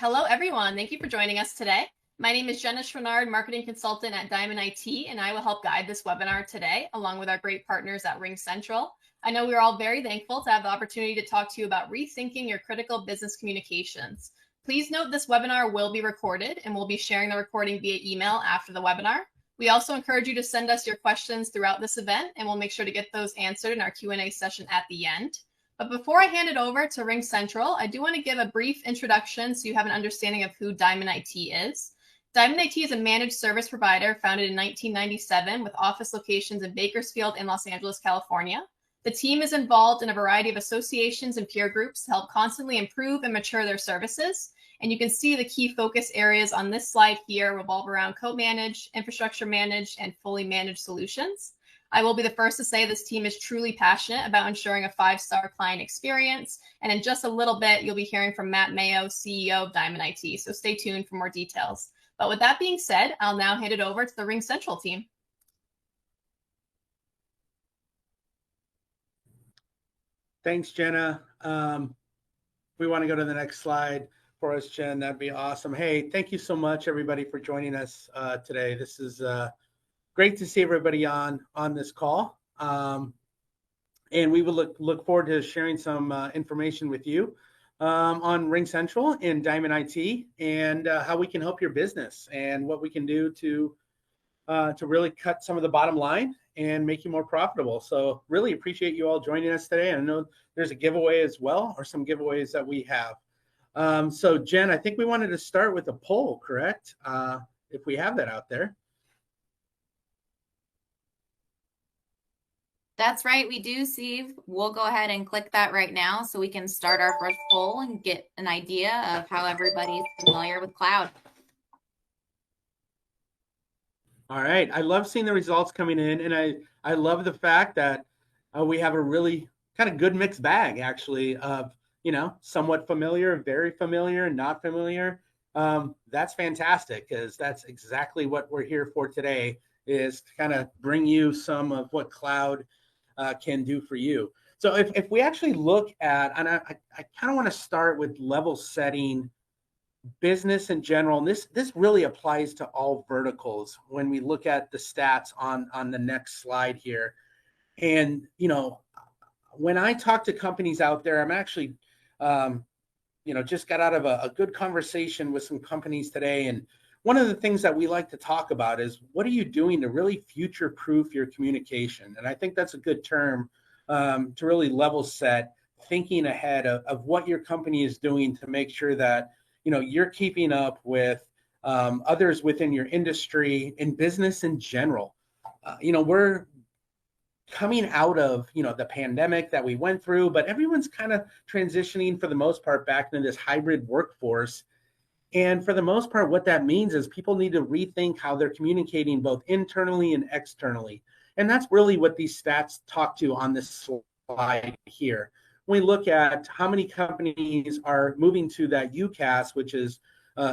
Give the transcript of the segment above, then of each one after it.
Hello, everyone. Thank you for joining us today. My name is Jenna Schrenard, Marketing Consultant at Diamond IT, and I will help guide this webinar today, along with our great partners at RingCentral. I know we're all very thankful to have the opportunity to talk to you about rethinking your critical business communications. Please note this webinar will be recorded, and we'll be sharing the recording via email after the webinar. We also encourage you to send us your questions throughout this event, and we'll make sure to get those answered in our Q&A session at the end. But before I hand it over to RingCentral, I do want to give a brief introduction so you have an understanding of who Diamond IT is. Diamond IT is a managed service provider founded in 1997 with office locations in Bakersfield and Los Angeles, California. The team is involved in a variety of associations and peer groups to help constantly improve and mature their services. And you can see the key focus areas on this slide here revolve around co-managed, infrastructure managed, and fully managed solutions. I will be the first to say this team is truly passionate about ensuring a 5-star client experience. And in just a little bit, you'll be hearing from Matt Mayo, CEO of Diamond IT. So stay tuned for more details. But with that being said, I'll now hand it over to the RingCentral team. Thanks, Jenna. We want to go to the next slide for us, Jen. That'd be awesome. Hey, thank you so much, everybody, for joining us today. This is great to see everybody on this call. And we will look forward to sharing some information with you on RingCentral and Diamond IT and how we can help your business and what we can do to really cut some of the bottom line and make you more profitable. So really appreciate you all joining us today. I know there's a giveaway as well, or some giveaways that we have. So Jen, I think we wanted to start with a poll, correct? If we have that out there. That's right, we do, Steve. We'll go ahead and click that right now so we can start our first poll and get an idea of how everybody's familiar with cloud. All right, I love seeing the results coming in, and I love the fact that we have a really kind of good mixed bag, actually, of, somewhat familiar, very familiar, not familiar. That's fantastic, because that's exactly what we're here for today, is to kind of bring you some of what cloud can do for you. So if we actually look at, and I kind of want to start with level setting business in general, and this really applies to all verticals when we look at the stats on the next slide here. And, when I talk to companies out there, I'm actually, just got out of a good conversation with some companies today. And one of the things that we like to talk about is, what are you doing to really future-proof your communication? And I think that's a good term to really level set, thinking ahead of what your company is doing to make sure that, you're keeping up with others within your industry and business in general. We're coming out of, the pandemic that we went through, but everyone's kind of transitioning for the most part back into this hybrid workforce. And for the most part, what that means is people need to rethink how they're communicating both internally and externally. And that's really what these stats talk to on this slide here. When we look at how many companies are moving to that UCaaS, which is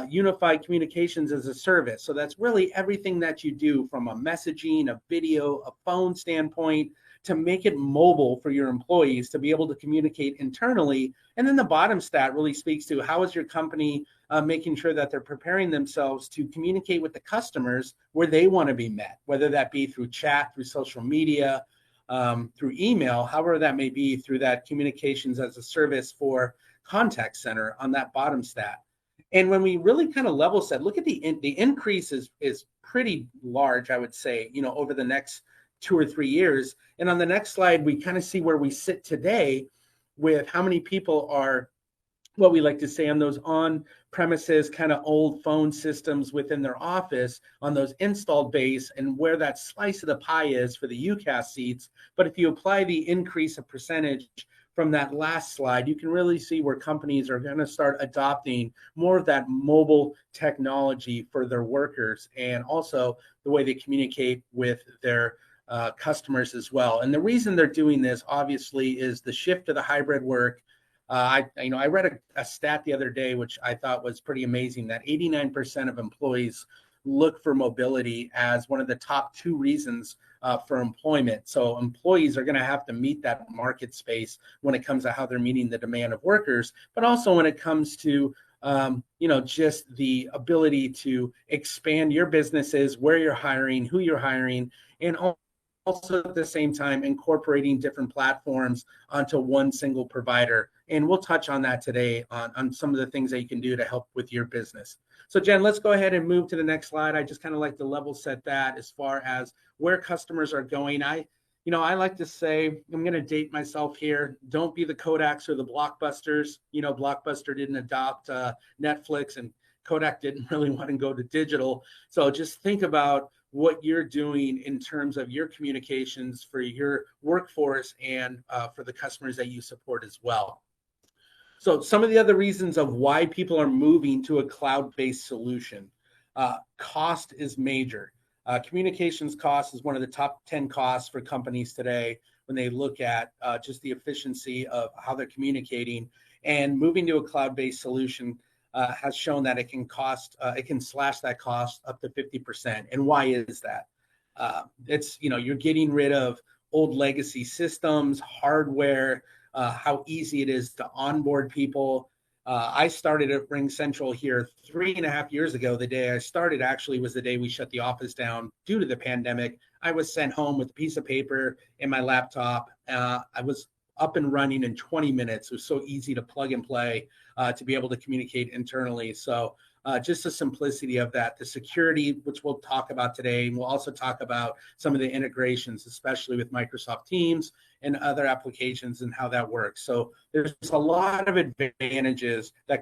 Unified Communications as a Service. So that's really everything that you do from a messaging, a video, a phone standpoint, to make it mobile for your employees to be able to communicate internally. And then the bottom stat really speaks to, how is your company making sure that they're preparing themselves to communicate with the customers where they want to be met, whether that be through chat, through social media, through email, however that may be, through that communications as a service for contact center on that bottom stat. And when we really kind of level set, look at the increase is pretty large, I would say, over the next 2 or 3 years. And on the next slide, we kind of see where we sit today with how many people are, what we like to say, on those on-premises kind of old phone systems within their office, on those installed base, and where that slice of the pie is for the UCaaS seats. But if you apply the increase of percentage from that last slide, you can really see where companies are going to start adopting more of that mobile technology for their workers, and also the way they communicate with their customers as well. And the reason they're doing this, obviously, is the shift to the hybrid work. I read a stat the other day, which I thought was pretty amazing, that 89% of employees look for mobility as one of the top 2 reasons for employment. So employees are going to have to meet that market space when it comes to how they're meeting the demand of workers, but also when it comes to just the ability to expand your businesses, where you're hiring, who you're hiring, and also at the same time incorporating different platforms onto one single provider. And we'll touch on that today on some of the things that you can do to help with your business. So Jen, let's go ahead and move to the next slide. I just kind of like to level set that as far as where customers are going. I like to say, I'm going to date myself here. Don't be the Kodaks or the Blockbusters. Blockbuster didn't adopt Netflix, and Kodak didn't really want to go to digital. So just think about what you're doing in terms of your communications for your workforce and for the customers that you support as well. So some of the other reasons of why people are moving to a cloud-based solution. Cost is major. Communications cost is one of the top 10 costs for companies today when they look at just the efficiency of how they're communicating. And moving to a cloud-based solution has shown that it can slash that cost up to 50%. And why is that? You're getting rid of old legacy systems, hardware, how easy it is to onboard people. I started at RingCentral here 3.5 years ago. The day I started actually was the day we shut the office down due to the pandemic. I was sent home with a piece of paper and my laptop. I was up and running in 20 minutes. It was so easy to plug and play to be able to communicate internally. So just the simplicity of that, the security, which we'll talk about today. And we'll also talk about some of the integrations, especially with Microsoft Teams and other applications and how that works. So there's a lot of advantages that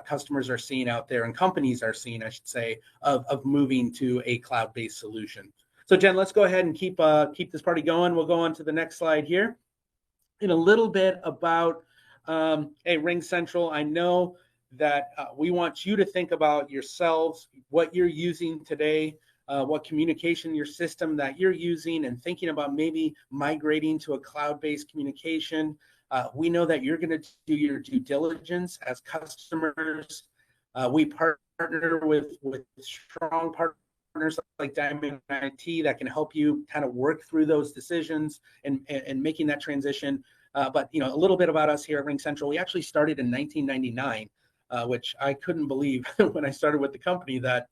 customers are seeing out there, and companies are seeing, I should say, of moving to a cloud-based solution. So Jen, let's go ahead and keep this party going. We'll go on to the next slide here. In a little bit about RingCentral. I know that we want you to think about yourselves, what you're using today, what communication your system that you're using, and thinking about maybe migrating to a cloud-based communication. We know that you're going to do your due diligence as customers. We partner with strong partners like Diamond IT that can help you kind of work through those decisions and making that transition. But a little bit about us here at RingCentral. We actually started in 1999. Which I couldn't believe when I started with the company, that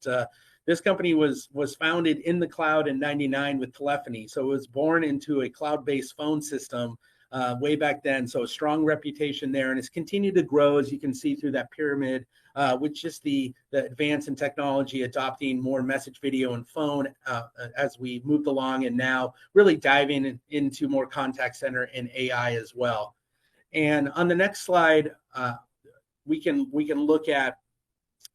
this company was founded in the cloud in 99 with telephony. So it was born into a cloud-based phone system way back then. So a strong reputation there, and it's continued to grow, as you can see through that pyramid, with just the advance in technology, adopting more message, video, and phone as we moved along, and now really diving into more contact center and AI as well. And on the next slide, we can look at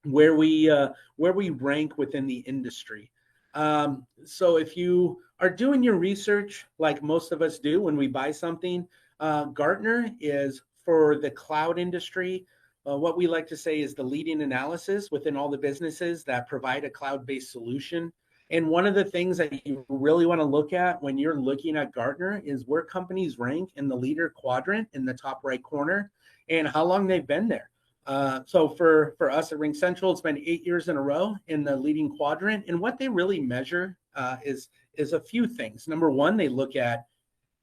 where we rank within the industry. So if you are doing your research like most of us do when we buy something, Gartner is for the cloud industry. What we like to say is the leading analysis within all the businesses that provide a cloud-based solution. And one of the things that you really want to look at when you're looking at Gartner is where companies rank in the leader quadrant in the top right corner and how long they've been there. So for us at RingCentral, it's been 8 years in a row in the leading quadrant. And what they really measure is a few things. Number one, they look at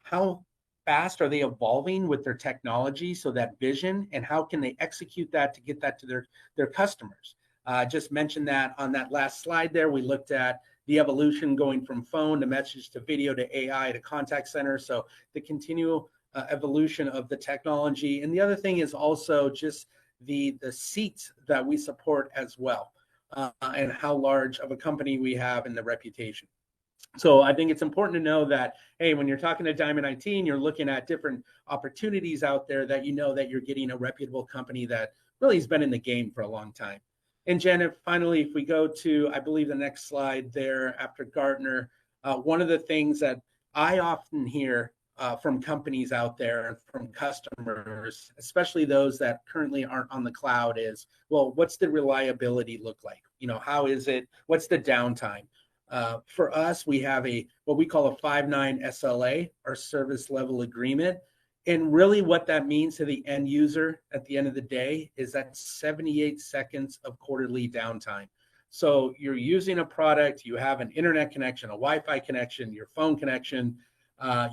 how fast are they evolving with their technology, so that vision, and how can they execute that to get that to their customers. Just mentioned that on that last slide there. We looked at the evolution going from phone to message to video to AI to contact center. So the continual evolution of the technology. And the other thing is also just the seats that we support as well, and how large of a company we have and the reputation. So I think it's important to know that, hey, when you're talking to Diamond IT and you're looking at different opportunities out there, that you know that you're getting a reputable company that really has been in the game for a long time. And Jen, finally, if we go to, I believe, the next slide there after Gartner, one of the things that I often hear from companies out there and from customers, especially those that currently aren't on the cloud, is, well, what's the reliability look like? How is it? What's the downtime? For us, we have what we call a 5.9 SLA, our service level agreement. And really what that means to the end user at the end of the day is that 78 seconds of quarterly downtime. So you're using a product, you have an internet connection, a Wi-Fi connection, your phone connection,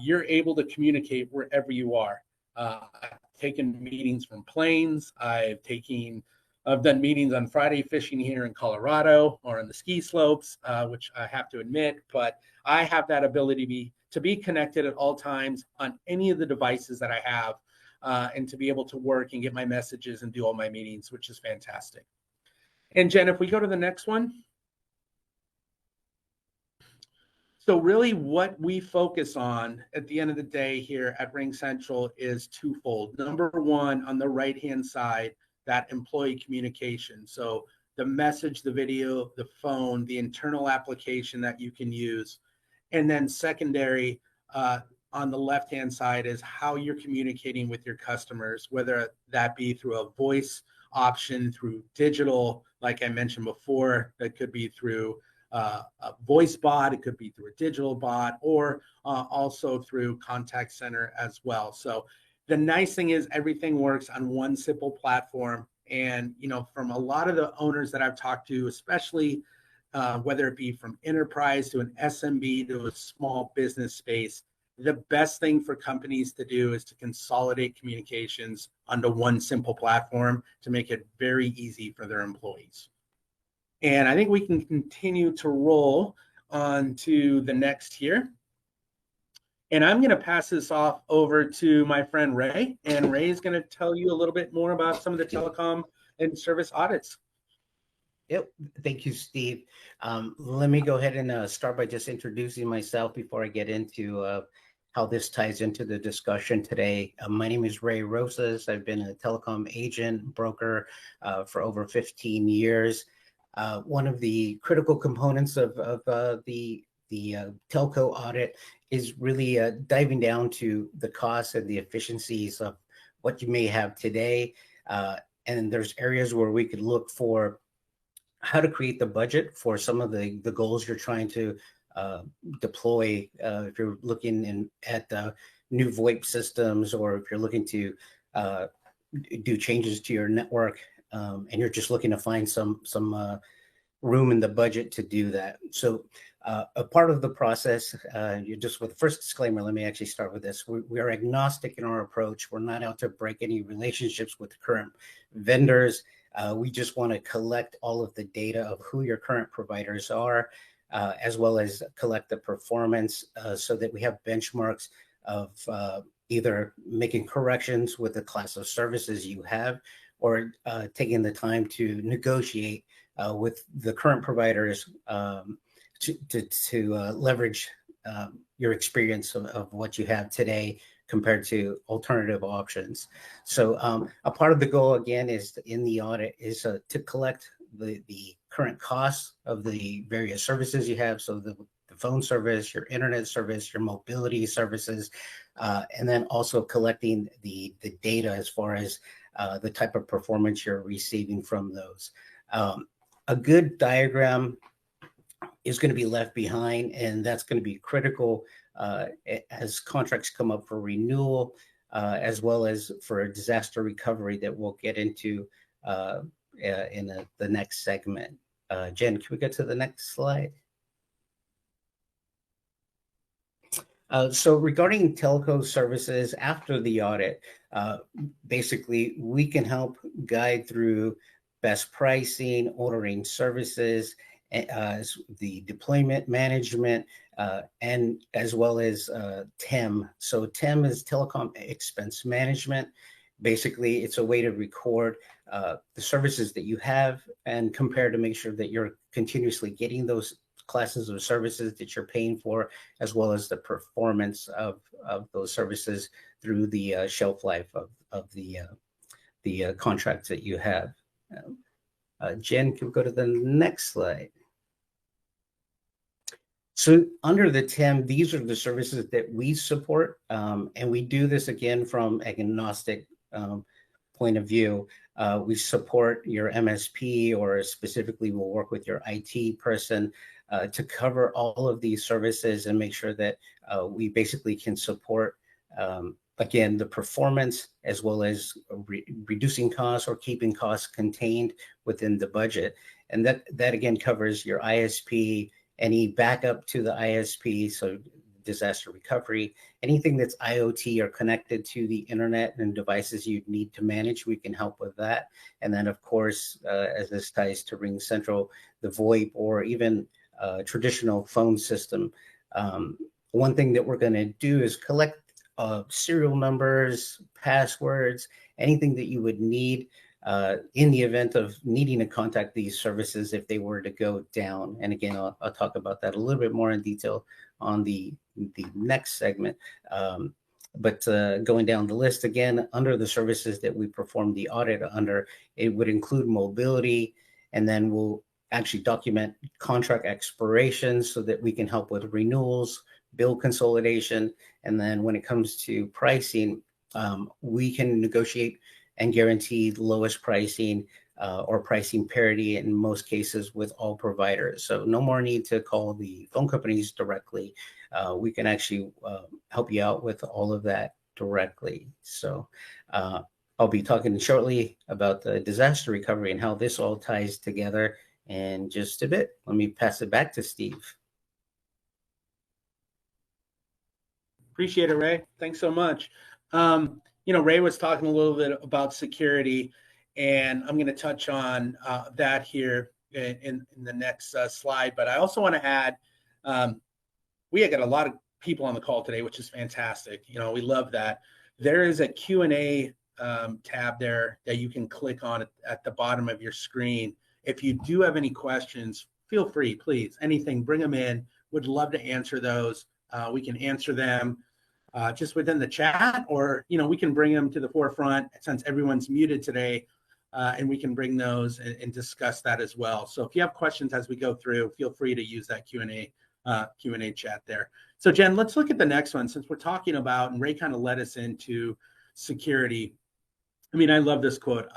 you're able to communicate wherever you are. I've taken meetings from planes. I've taken I've done meetings on Friday fishing here in Colorado or on the ski slopes, which I have to admit, but I have that ability to be connected at all times on any of the devices that I have, and to be able to work and get my messages and do all my meetings, which is fantastic. And Jen, if we go to the next one. So really what we focus on at the end of the day here at RingCentral is twofold. Number one, on the right-hand side, that employee communication. So the message, the video, the phone, the internal application that you can use. And then secondary, on the left-hand side is how you're communicating with your customers, whether that be through a voice option, through digital, like I mentioned before, that could be through a voice bot, it could be through a digital bot, or also through contact center as well. So the nice thing is everything works on one simple platform. And, you know, from a lot of the owners that I've talked to, especially whether it be from enterprise to an SMB to a small business space, the best thing for companies to do is to consolidate communications onto one simple platform to make it very easy for their employees. And I think we can continue to roll on to the next here. And I'm going to pass this off over to my friend Ray. And Ray is going to tell you a little bit more about some of the telecom and service audits. Yep. Thank you, Steve. Let me go ahead and start by just introducing myself before I get into how this ties into the discussion today. My name is Ray Rosas. I've been a telecom agent broker for over 15 years. One of the critical components of the telco audit is really diving down to the costs and the efficiencies of what you may have today. And there's areas where we could look for how to create the budget for some of the goals you're trying to deploy. If you're looking at new VoIP systems, or if you're looking to do changes to your network, and you're just looking to find some room in the budget to do that. So a part of the process, you just, with the first disclaimer, let me actually start with this. We are agnostic in our approach. We're not out to break any relationships with current vendors. We just want to collect all of the data of who your current providers are, as well as collect the performance, so that we have benchmarks of either making corrections with the class of services you have, or taking the time to negotiate with the current providers to leverage your experience of what you have today compared to alternative options. So a part of the goal, again, is in the audit is to collect the current costs of the various services you have. So the phone service, your internet service, your mobility services, and then also collecting the data as far as the type of performance you're receiving from those. A good diagram is going to be left behind, and that's going to be critical as contracts come up for renewal, as well as for a disaster recovery that we'll get into in the next segment. Jen, can we get to the next slide? So regarding telco services after the audit, basically we can help guide through best pricing, ordering services, the deployment management, and as well as TEM. So TEM is telecom expense management. Basically, it's a way to record the services that you have and compare to make sure that you're continuously getting those classes of services that you're paying for, as well as the performance of those services through the shelf life of the contracts that you have. Jen, can we go to the next slide? So under the TEM, these are the services that we support, and we do this again from agnostic point of view. We support your MSP, or specifically we'll work with your IT person to cover all of these services and make sure that we basically can support, again, the performance, as well as reducing costs or keeping costs contained within the budget. And that again covers your ISP, any backup to the ISP. So disaster recovery, anything that's IoT or connected to the internet and devices you need to manage, we can help with that. And then, of course, as this ties to RingCentral, the VoIP or even traditional phone system. One thing that we're going to do is collect serial numbers, passwords, anything that you would need in the event of needing to contact these services if they were to go down. And again, I'll talk about that a little bit more in detail on the next segment. But going down the list again, under the services that we perform the audit under, it would include mobility, and then we'll actually document contract expirations so that we can help with renewals, bill consolidation, and then when it comes to pricing, we can negotiate and guarantee the lowest pricing or pricing parity in most cases with all providers. So no more need to call the phone companies directly. We can actually help you out with all of that directly. So I'll be talking shortly about the disaster recovery and how this all ties together in just a bit. Let me pass it back to Steve. Appreciate it, Ray. Thanks so much. Ray was talking a little bit about security, and I'm going to touch on that here in the next slide. But I also want to add, we have got a lot of people on the call today, which is fantastic. We love that. There is a Q&A tab there that you can click on at the bottom of your screen. If you do have any questions, feel free, please. Anything, bring them in. Would love to answer those. We can answer them just within the chat, or we can bring them to the forefront since everyone's muted today, and we can bring those and discuss that as well. So if you have questions as we go through, feel free to use that Q&A chat there. So Jen, let's look at the next one, since we're talking about, and Ray kind of led us into security. I mean, I love this quote.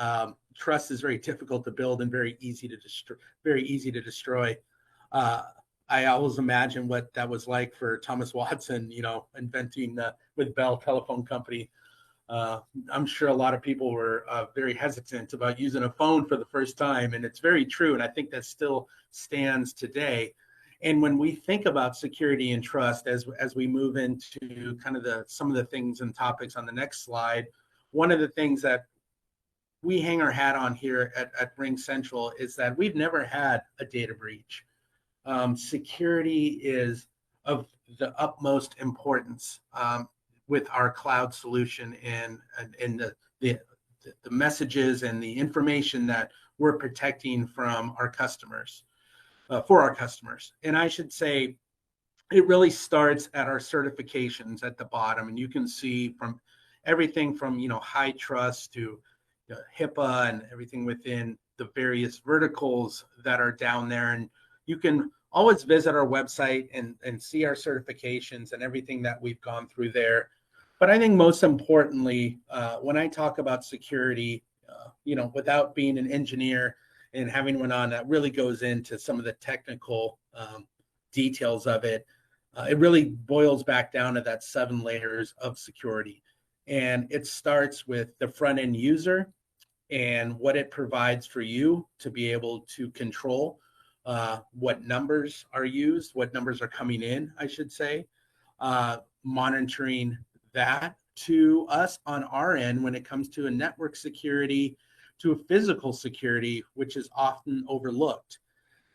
Trust is very difficult to build and very easy to destroy. I always imagine what that was like for Thomas Watson, inventing with Bell Telephone Company. I'm sure a lot of people were very hesitant about using a phone for the first time, and it's very true. And I think that still stands today. And when we think about security and trust, as we move into kind of some of the things and topics on the next slide, one of the things that we hang our hat on here at RingCentral is that we've never had a data breach. Security is of the utmost importance with our cloud solution and the messages and the information that we're protecting from our customers, for our customers. And I should say, it really starts at our certifications at the bottom, and you can see from everything from high trust to HIPAA and everything within the various verticals that are down there. And you can always visit our website and see our certifications and everything that we've gone through there. But I think most importantly, when I talk about security, without being an engineer and having one on that really goes into some of the technical details of it, it really boils back down to that 7 layers of security. And it starts with the front end user and what it provides for you to be able to control what numbers are used, what numbers are coming in, I should say, monitoring that to us on our end when it comes to a network security, to a physical security, which is often overlooked.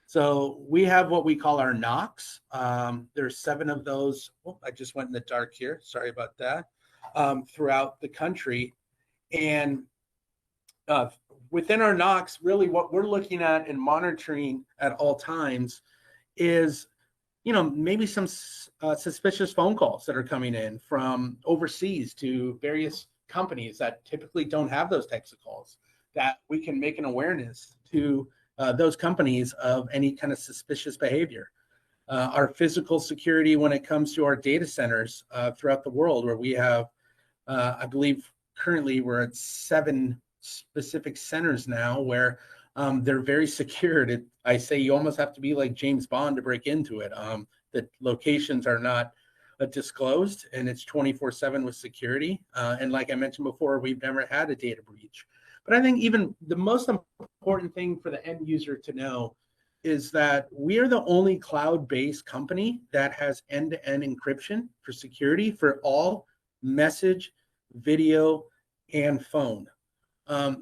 So we have what we call our NOCs. There's 7 of those. Oh, I just went in the dark here. Sorry about that. Throughout the country. And within our NOCs, really what we're looking at and monitoring at all times is, maybe some suspicious phone calls that are coming in from overseas to various companies that typically don't have those types of calls, that we can make an awareness to those companies of any kind of suspicious behavior. Our physical security when it comes to our data centers throughout the world, where we have, I believe currently we're at 7 specific centers now where they're very secured. I say you almost have to be like James Bond to break into it. The locations are not disclosed, and it's 24/7 with security. And like I mentioned before, we've never had a data breach. But I think even the most important thing for the end user to know is that we are the only cloud-based company that has end-to-end encryption for security for all message, video, and phone.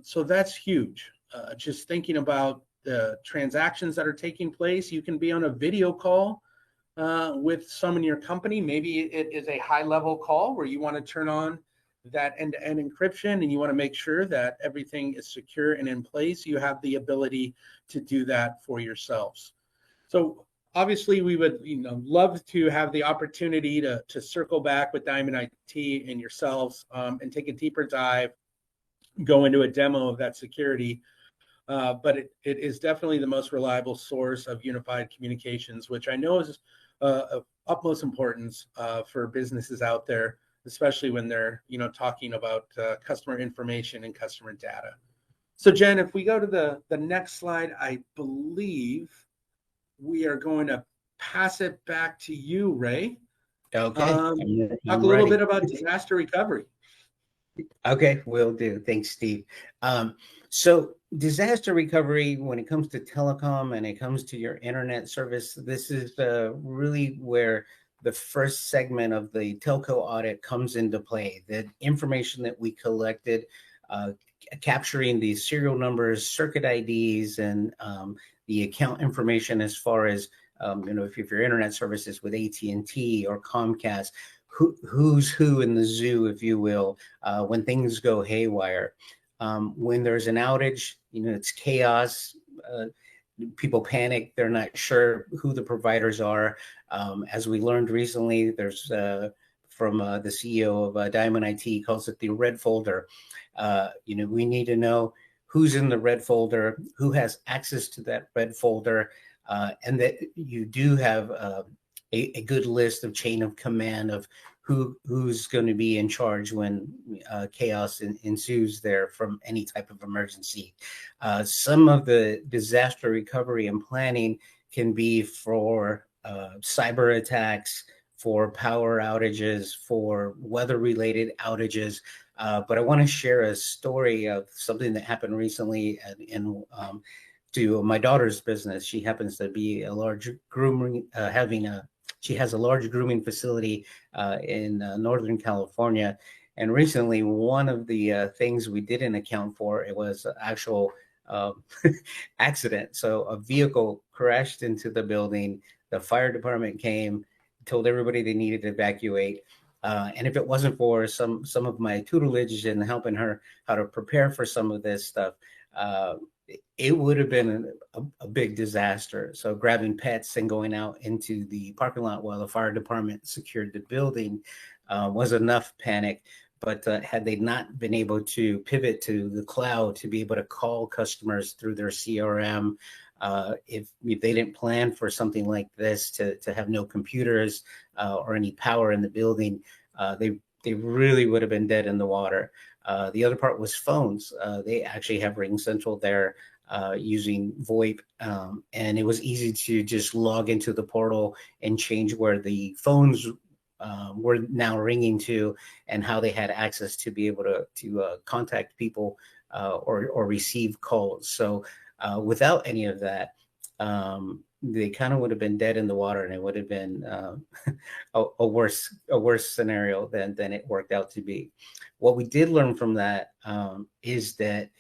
So that's huge. Just thinking about the transactions that are taking place, you can be on a video call with someone in your company. Maybe it is a high-level call where you want to turn on that end-to-end encryption and you want to make sure that everything is secure and in place. You have the ability to do that for yourselves. So obviously we would love to have the opportunity to circle back with Diamond IT and yourselves and take a deeper dive, go into a demo of that security. But it is definitely the most reliable source of unified communications, which I know is of utmost importance for businesses out there, especially when they're talking about customer information and customer data. So Jen, if we go to the next slide, I believe we are going to pass it back to you, Ray. Okay. Talk a little ready. bit about disaster recovery. Okay, will do. Thanks, Steve. So disaster recovery, when it comes to telecom and it comes to your internet service, this is really where the first segment of the telco audit comes into play. The information that we collected, capturing the serial numbers, circuit IDs, and the account information as far as if your internet service is with AT&T or Comcast, who's who in the zoo, if you will, when things go haywire. When there's an outage, it's chaos. People panic. They're not sure who the providers are. As we learned recently, there's from the CEO of Diamond IT, he calls it the red folder. We need to know who's in the red folder, who has access to that red folder, and that you do have a good list of chain of command of who's going to be in charge when chaos ensues there from any type of emergency. Some of the disaster recovery and planning can be for cyber attacks, for power outages, for weather-related outages. But I want to share a story of something that happened recently to my daughter's business. She happens to be a large grooming, she has a large grooming facility in Northern California. And recently, one of the things we didn't account for, it was an actual accident. So a vehicle crashed into the building. The fire department came, told everybody they needed to evacuate. And if it wasn't for some of my tutelage and helping her how to prepare for some of this stuff, it would have been a big disaster. So grabbing pets and going out into the parking lot while the fire department secured the building was enough panic. But had they not been able to pivot to the cloud to be able to call customers through their CRM, if they didn't plan for something like this to have no computers or any power in the building, they really would have been dead in the water. The other part was phones. They actually have RingCentral there using VoIP, and it was easy to just log into the portal and change where the phones were now ringing to and how they had access to be able to contact people or receive calls. So without any of that, they kind of would have been dead in the water, and it would have been a worse scenario than it worked out to be. What we did learn from that is that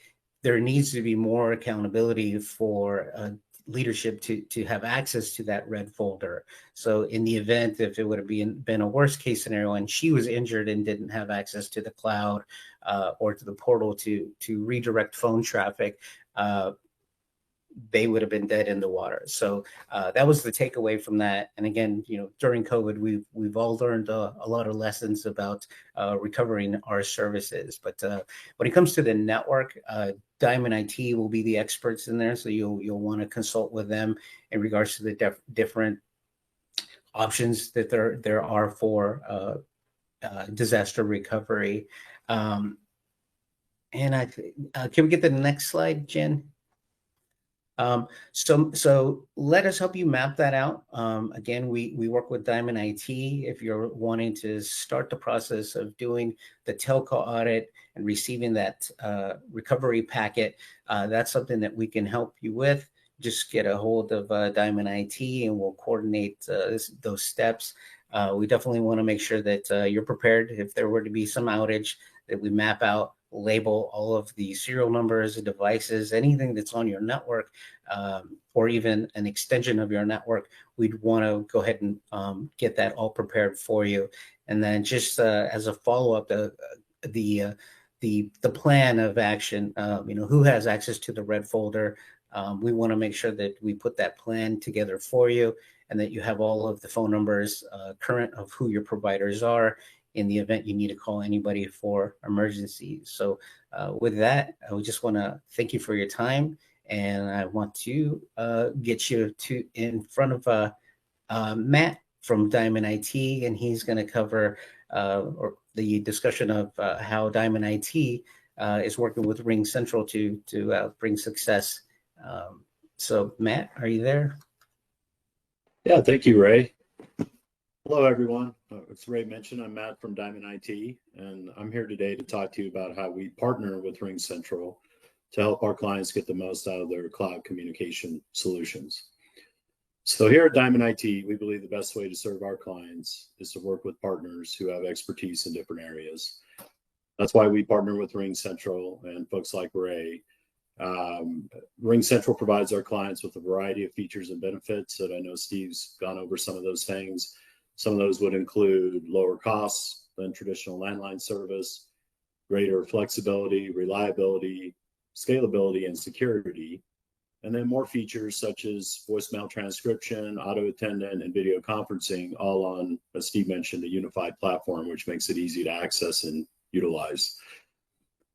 there needs to be more accountability for leadership to have access to that red folder. So in the event, if it would have been a worst case scenario and she was injured and didn't have access to the cloud or to the portal to redirect phone traffic, they would have been dead in the water. So that was the takeaway from that. And again, during COVID, we've all learned a lot of lessons about recovering our services. But when it comes to the network, Diamond IT will be the experts in there. So you'll want to consult with them in regards to the different options that there are for disaster recovery. And can we get the next slide, Jen? So let us help you map that out. Again, we work with Diamond IT. If you're wanting to start the process of doing the telco audit and receiving that recovery packet, that's something that we can help you with. just get a hold of Diamond IT and we'll coordinate those steps. We definitely want to make sure that you're prepared if there were to be some outage, that we map out, label all of the serial numbers, devices, anything that's on your network, or even an extension of your network. We'd want to go ahead and get that all prepared for you. And then just as a follow-up, the plan of action, who has access to the red folder. We want to make sure that we put that plan together for you and that you have all of the phone numbers current of who your providers are in the event you need to call anybody for emergencies. So with that, I just want to thank you for your time. And I want to get you in front of Matt from Diamond IT, and he's going to cover the discussion of how Diamond IT is working with RingCentral to bring success. So Matt, are you there? Yeah, thank you, Ray. Hello, everyone. As Ray mentioned, I'm Matt from Diamond IT, and I'm here today to talk to you about how we partner with RingCentral to help our clients get the most out of their cloud communication solutions. So here at Diamond IT, we believe the best way to serve our clients is to work with partners who have expertise in different areas. That's why we partner with RingCentral and folks like Ray. RingCentral provides our clients with a variety of features and benefits that I know Steve's gone over some of those things. Some of those would include lower costs than traditional landline service, greater flexibility, reliability, scalability, and security. And then more features such as voicemail transcription, auto attendant, and video conferencing, all on, as Steve mentioned, a unified platform, which makes it easy to access and utilize.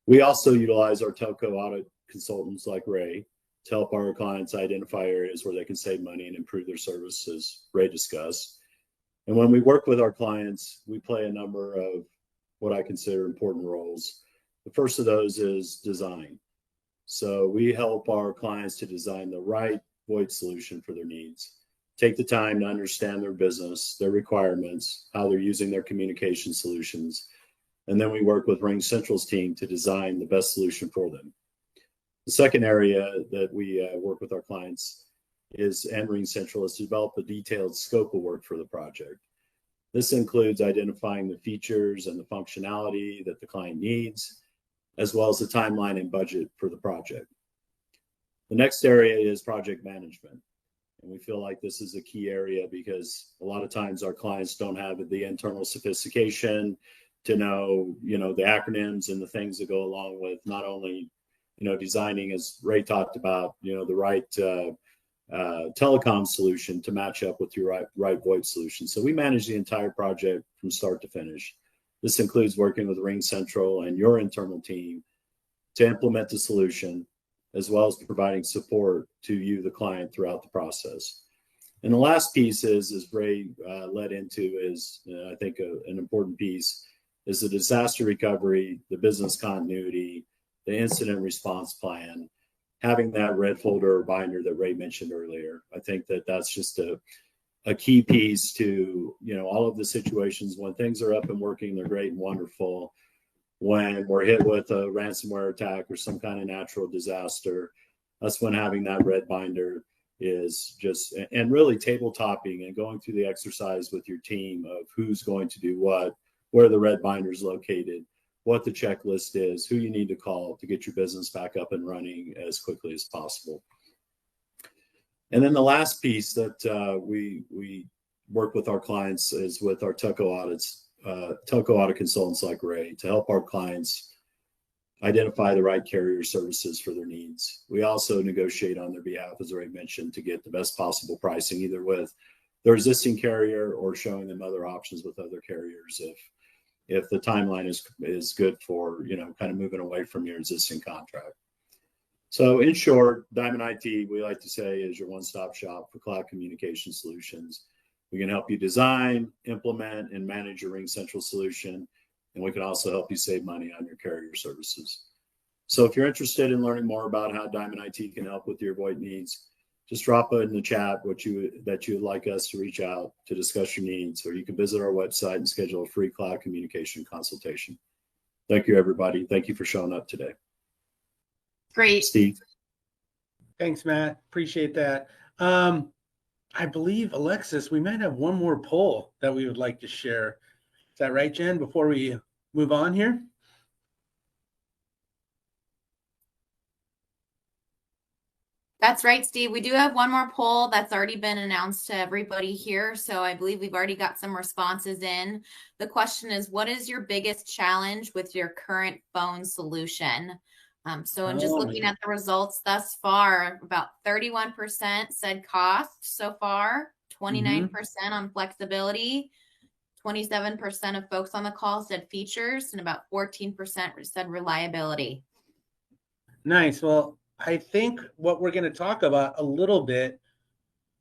We also utilize our telco audit consultants like Ray to help our clients identify areas where they can save money and improve their service, as Ray discussed. And when we work with our clients, we play a number of what I consider important roles. The first of those is design. So we help our clients to design the right VoIP solution for their needs. Take the time to understand their business, their requirements, how they're using their communication solutions. And then we work with RingCentral's team to design the best solution for them. The second area that we work with our clients and RingCentral is to develop a detailed scope of work for the project. This includes identifying the features and the functionality that the client needs, as well as the timeline and budget for the project. The next area is project management. And we feel like this is a key area because a lot of times our clients don't have the internal sophistication to know, the acronyms and the things that go along with not only, designing, as Ray talked about, the right telecom solution to match up with your right VoIP solution. So we manage the entire project from start to finish. This includes working with RingCentral and your internal team to implement the solution, as well as providing support to you, the client, throughout the process. And the last piece is, as Ray led into, is I think an important piece is the disaster recovery, the business continuity, the incident response plan, having that red folder or binder that Ray mentioned earlier. I think that that's just a key piece to, all of the situations when things are up and working, they're great and wonderful. When we're hit with a ransomware attack or some kind of natural disaster, that's when having that red binder is just, and really tabletopping and going through the exercise with your team of who's going to do what, where the red binder is located, what the checklist is, who you need to call to get your business back up and running as quickly as possible. And then the last piece that we work with our clients is with our telco audit consultants like Ray to help our clients identify the right carrier services for their needs. We also negotiate on their behalf, as Ray mentioned, to get the best possible pricing, either with their existing carrier or showing them other options with other carriers if the timeline is good for, kind of moving away from your existing contract. So in short, Diamond IT, we like to say, is your one-stop shop for cloud communication solutions. We can help you design, implement, and manage your RingCentral solution, and we can also help you save money on your carrier services. So if you're interested in learning more about how Diamond IT can help with your VoIP needs, just drop it in the chat that you would like us to reach out to discuss your needs, or you can visit our website and schedule a free cloud communication consultation. Thank you, everybody. Thank you for showing up today. Great. Steve. Thanks, Matt. Appreciate that. I believe, Alexis, we might have one more poll that we would like to share. Is that right, Jen, before we move on here? That's right, Steve. We do have one more poll that's already been announced to everybody here. So I believe we've already got some responses in. The question is, what is your biggest challenge with your current phone solution? In just looking at the results thus far, about 31% said cost so far, 29% on flexibility, 27% of folks on the call said features, and about 14% said reliability. Nice. Well, I think what we're going to talk about a little bit,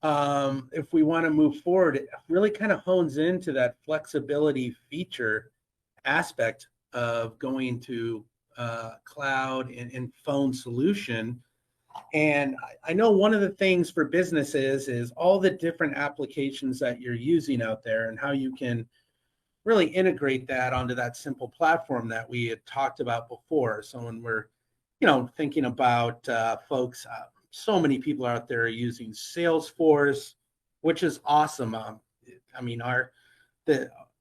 if we want to move forward, it really kind of hones into that flexibility feature aspect of going to cloud and phone solution. And I know one of the things for businesses is all the different applications that you're using out there and how you can really integrate that onto that simple platform that we had talked about before. So when we're, thinking about folks, so many people out there using Salesforce, which is awesome. I mean,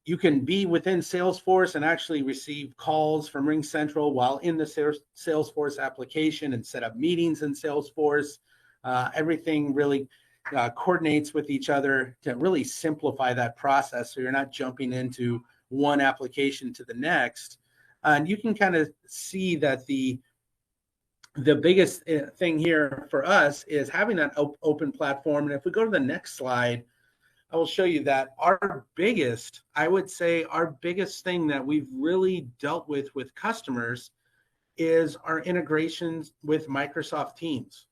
you can be within Salesforce and actually receive calls from RingCentral while in the Salesforce application and set up meetings in Salesforce. Everything really coordinates with each other to really simplify that process so you're not jumping into one application to the next. And you can kind of see that the biggest thing here for us is having that open platform. And if we go to the next slide, I will show you that I would say our biggest thing that we've really dealt with customers is our integrations with Microsoft Teams.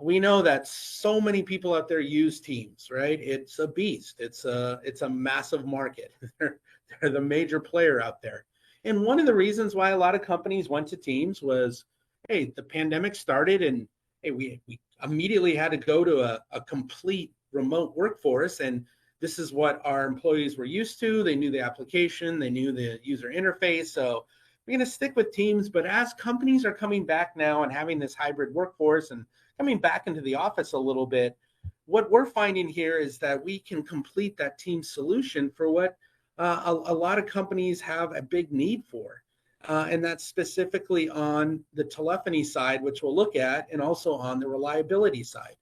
We know that so many people out there use Teams, right? It's a beast. It's a massive market. They're the major player out there. And one of the reasons why a lot of companies went to Teams was, hey, the pandemic started and hey, we immediately had to go to a complete remote workforce, and this is what our employees were used to. They knew the application, they knew the user interface. So we're going to stick with Teams. But as companies are coming back now and having this hybrid workforce and coming back into the office a little bit, what we're finding here is that we can complete that Teams solution for what a lot of companies have a big need for. And that's specifically on the telephony side, which we'll look at, and also on the reliability side.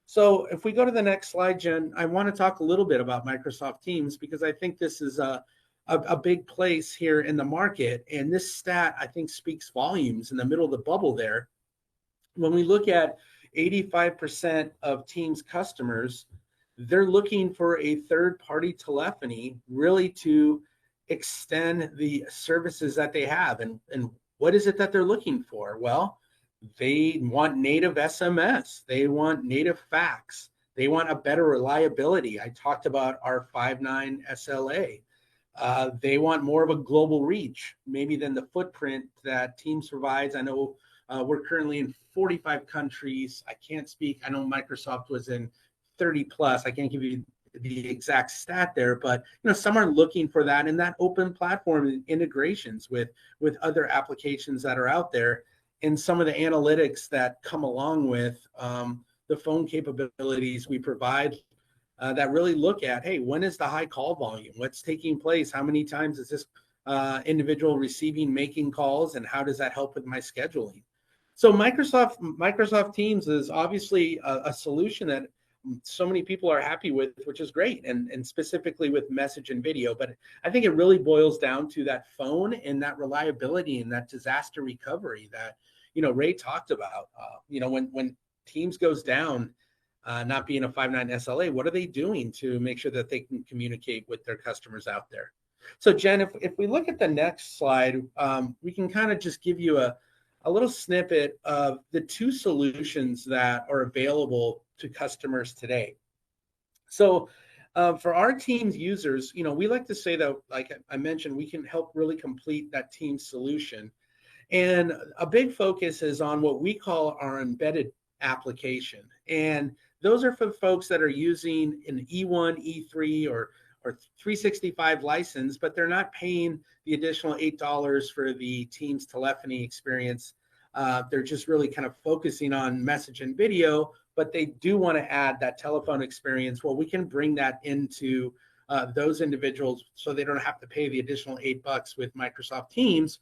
So if we go to the next slide, Jen, I want to talk a little bit about Microsoft Teams because I think this is a big place here in the market. And this stat, I think, speaks volumes in the middle of the bubble there. When we look at 85% of Teams customers, they're looking for a third-party telephony really to extend the services that they have. And what is it that they're looking for? Well, they want native SMS. They want native fax. They want a better reliability. I talked about our 5.9 SLA. They want more of a global reach, maybe than the footprint that Teams provides. I know we're currently in 45 countries. I can't speak. I know Microsoft was in 30 plus. I can't give you the exact stat there, but some are looking for that in that open platform integrations with other applications that are out there, and some of the analytics that come along with the phone capabilities we provide that really look at, hey, when is the high call volume? What's taking place? How many times is this individual making calls, and how does that help with my scheduling? So Microsoft Teams is obviously a solution that so many people are happy with, which is great, and specifically with message and video. But I think it really boils down to that phone and that reliability and that disaster recovery that Ray talked about. When Teams goes down, not being a 5.9 SLA, what are they doing to make sure that they can communicate with their customers out there? So Jen, if we look at the next slide, we can kind of just give you a little snippet of the two solutions that are available to customers today. So for our Teams users, we like to say that, like I mentioned, we can help really complete that Teams solution. And a big focus is on what we call our embedded application. And those are for folks that are using an E1, E3, or 365 license, but they're not paying the additional $8 for the Teams telephony experience They're just really kind of focusing on message and video, but they do want to add that telephone experience. Well, we can bring that into those individuals so they don't have to pay the additional $8 with Microsoft Teams.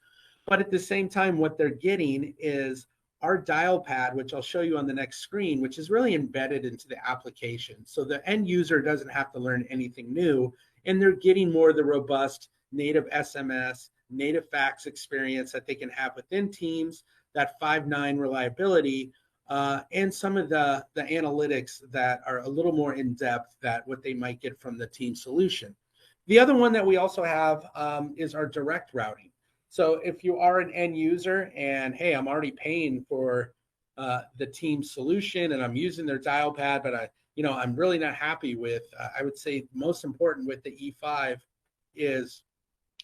But at the same time, what they're getting is our dial pad, which I'll show you on the next screen, which is really embedded into the application. So the end user doesn't have to learn anything new, and they're getting more of the robust native SMS, native fax experience that they can have within Teams, that 5.9 reliability, and some of the analytics that are a little more in depth that what they might get from the team solution. The other one that we also have is our direct routing. So if you are an end user and, hey, I'm already paying for the team solution and I'm using their dial pad, but I'm really not happy with, I would say most important with the E5 is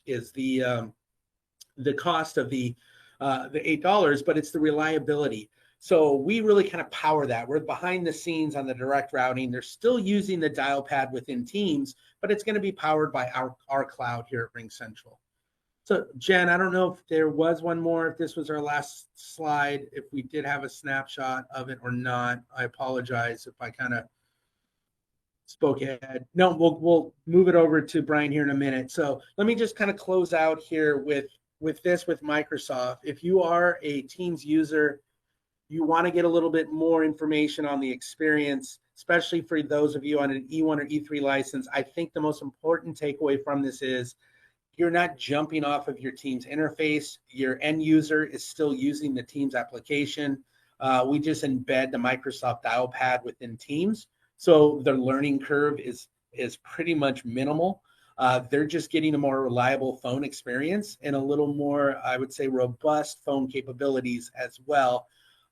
the cost of the $8, but it's the reliability. So we really kind of power that. We're behind the scenes on the direct routing. They're still using the dial pad within Teams, but it's going to be powered by our cloud here at RingCentral. So Jen, I don't know if there was one more, if this was our last slide, if we did have a snapshot of it or not. I apologize if I kind of spoke ahead. No, we'll move it over to Brian here in a minute. So let me just kind of close out here with Microsoft. If you are a Teams user, you want to get a little bit more information on the experience, especially for those of you on an E1 or E3 license. I think the most important takeaway from this is you're not jumping off of your Teams interface. Your end user is still using the Teams application. We just embed the Microsoft dial pad within Teams. So the learning curve is pretty much minimal. They're just getting a more reliable phone experience and a little more, I would say, robust phone capabilities as well.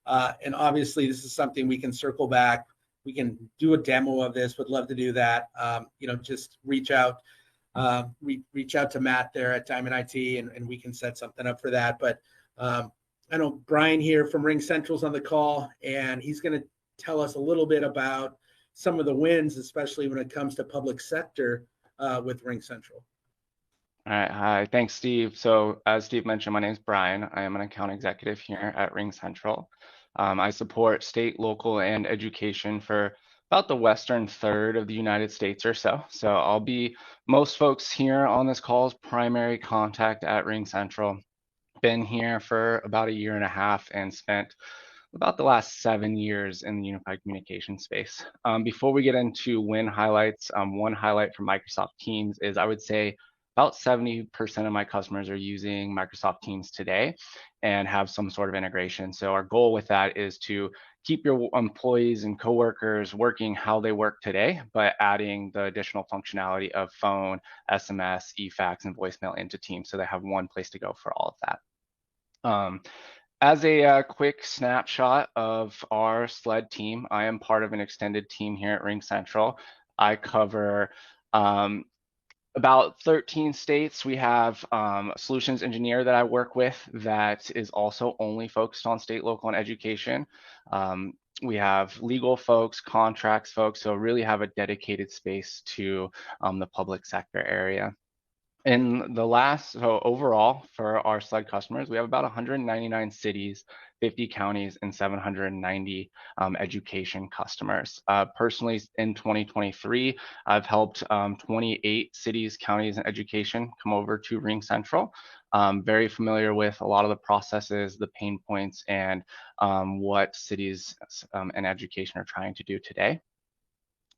And obviously, this is something we can circle back. We can do a demo of this. Would love to do that. Just reach out to Matt there at Diamond IT, and we can set something up for that. But I know Brian here from RingCentral's on the call, and he's going to tell us a little bit about some of the wins, especially when it comes to public sector with RingCentral. All right. Hi. Thanks, Steve. So as Steve mentioned, my name is Brian. I am an account executive here at RingCentral. I support state, local, and education for about the western third of the United States or so. So I'll be most folks here on this call's primary contact at RingCentral. Been here for about 1.5 years and spent about the last 7 years in the unified communication space. Before we get into win highlights, one highlight from Microsoft Teams is I would say about 70% of my customers are using Microsoft Teams today and have some sort of integration. So our goal with that is to keep your employees and coworkers working how they work today, but adding the additional functionality of phone, SMS, eFax, and voicemail into Teams so they have one place to go for all of that. As a quick snapshot of our SLED team, I am part of an extended team here at RingCentral. I cover about 13 states. We have a solutions engineer that I work with that is also only focused on state, local, and education. We have legal folks, contracts folks, so really have a dedicated space to the public sector area. So overall for our SLED customers, we have about 199 cities, 50 counties, and 790 education customers. Personally, in 2023, I've helped 28 cities, counties, and education come over to RingCentral. Very familiar with a lot of the processes, the pain points, and what cities and education are trying to do today.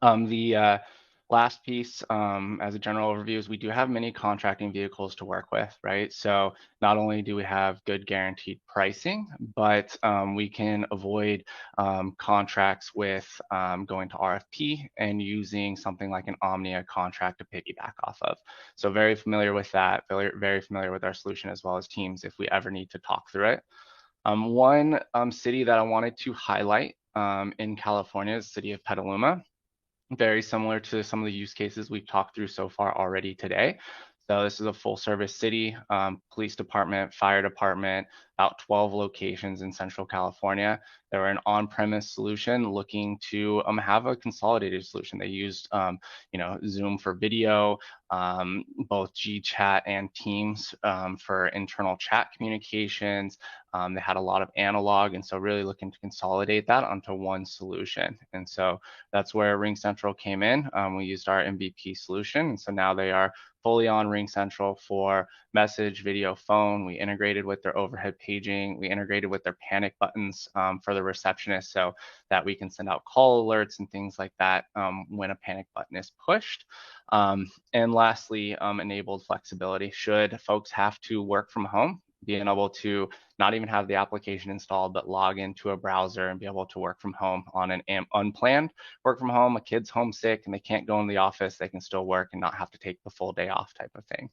The last piece, as a general overview, is we do have many contracting vehicles to work with, right? So not only do we have good guaranteed pricing, but we can avoid contracts with going to RFP and using something like an Omnia contract to piggyback off of. So very familiar with that, very familiar with our solution as well as Teams if we ever need to talk through it. One city that I wanted to highlight in California is the city of Petaluma. Very similar to some of the use cases we've talked through so far already today. So this is a full service city, police department, fire department, about 12 locations in Central California. They were an on-premise solution looking to have a consolidated solution. They used, Zoom for video, both GChat and Teams for internal chat communications. They had a lot of analog, and so really looking to consolidate that onto one solution. And so that's where RingCentral came in. We used our MVP solution, and so now they are fully on RingCentral for message, video, phone. We integrated with their overhead paging. We integrated with their panic buttons for the receptionist so that we can send out call alerts and things like that when a panic button is pushed. And lastly, enabled flexibility. Should folks have to work from home, being able to not even have the application installed, but log into a browser and be able to work from home on an unplanned work from home, a kid's homesick and they can't go in the office, they can still work and not have to take the full day off type of thing.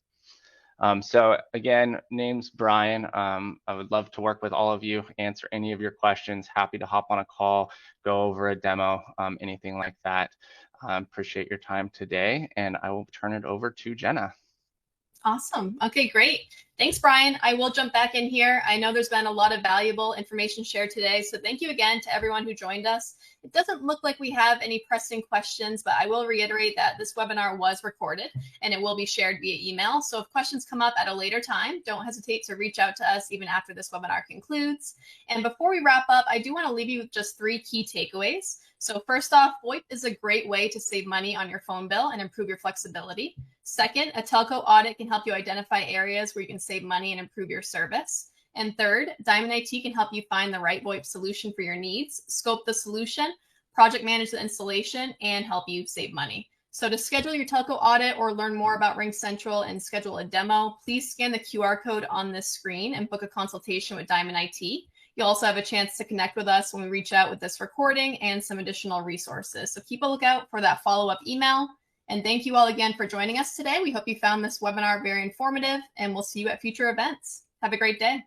So again, name's Brian. I would love to work with all of you, answer any of your questions. Happy to hop on a call, go over a demo, anything like that. Appreciate your time today, and I will turn it over to Jenna. Awesome. Okay, great. Thanks, Brian. I will jump back in here. I know there's been a lot of valuable information shared today, so thank you again to everyone who joined us. It doesn't look like we have any pressing questions, but I will reiterate that this webinar was recorded and it will be shared via email. So if questions come up at a later time, don't hesitate to reach out to us even after this webinar concludes. And before we wrap up, I do want to leave you with just 3 key takeaways. So first off, VoIP is a great way to save money on your phone bill and improve your flexibility. Second, a telco audit can help you identify areas where you can save money and improve your service. And third, Diamond IT can help you find the right VoIP solution for your needs, scope the solution, project manage the installation, and help you save money. So to schedule your telco audit or learn more about RingCentral and schedule a demo, please scan the QR code on this screen and book a consultation with Diamond IT. You'll also have a chance to connect with us when we reach out with this recording and some additional resources. So keep a lookout for that follow-up email. And thank you all again for joining us today. We hope you found this webinar very informative, and we'll see you at future events. Have a great day.